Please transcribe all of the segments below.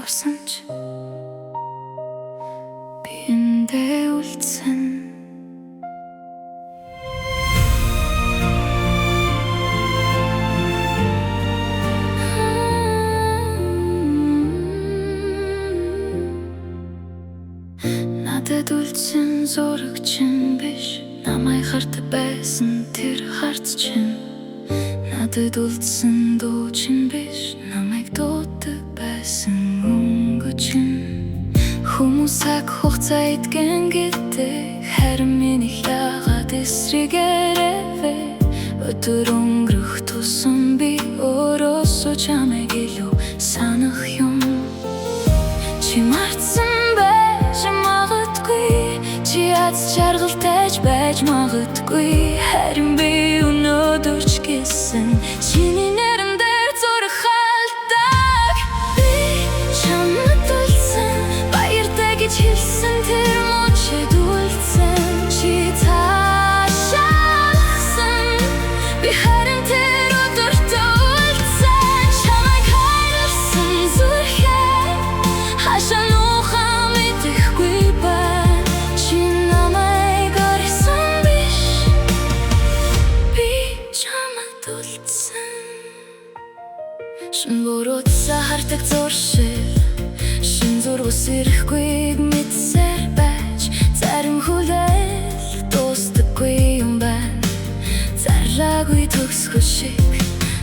орсон ч би эндээ үлдсэн. Надад үлдсэн зурагчин биш, намайг хардаг байсан тэр харц чинь. Надад үлдсэн дуучин биш, намайг дуудаг байсан өнгөчин. Хүмүүс цаг хугацаа идгэн гэдэг, харин минийх яагаад эсрэгээрээ. Өдөр өнгөрөх тусам би өөрөөсөө чамайг илүү санах юм. Чи мартсан байж магадгүй, чи аз жаргалтай байж магадгүй, харин би өнөөдөр ч гэсэн чиний нэрэн дээр зураг халдаг. Би чамд үлдсэн, баяртай гэж хэлсэн тэр мөчөд үлдсэн. Чи таашаалсан, би харин тэр өдөртөө үлдсэн. Чамайг хайрлсан зүрхээ хашаа нухаа мэдэхгүй байна. Чи намайг орхисон биш, би чамд үлдсэн. Шин буруудсаа хардаг зуршил, шин зургус ирэхгүйг мэдсээр байж, зарим хүлээл дуустдаггүй юм байна. Зараагүй төгсгөл шиг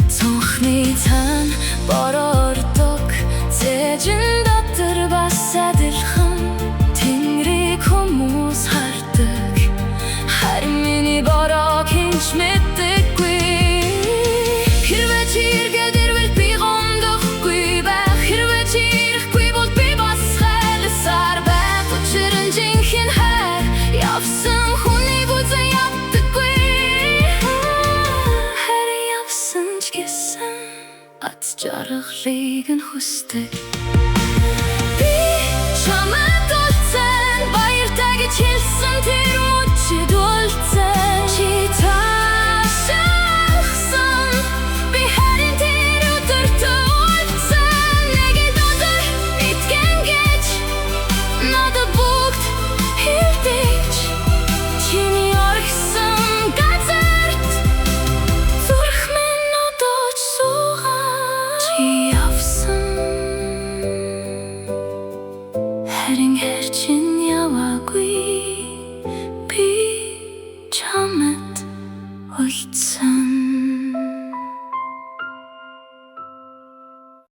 цонхны цаана борордог, цэжин дотор бас адилхан тэнгэрийг хүмүүс хардаг, харин миний бороо хинч мэддэггүй. Хэрвээ чи иргээд ирвэл би гомдохгүй байх, хэрвээ чи ирэхгүй бол би бас хайлсаар байх. Учир нь жинхэнэ хайр явсан хүнийг үзэн яддаггүй, харин явсан ч гэсэн ат жаргалыг нь хүсдэг. Би чамд үлдсэн, баяртай гэж хэлсэн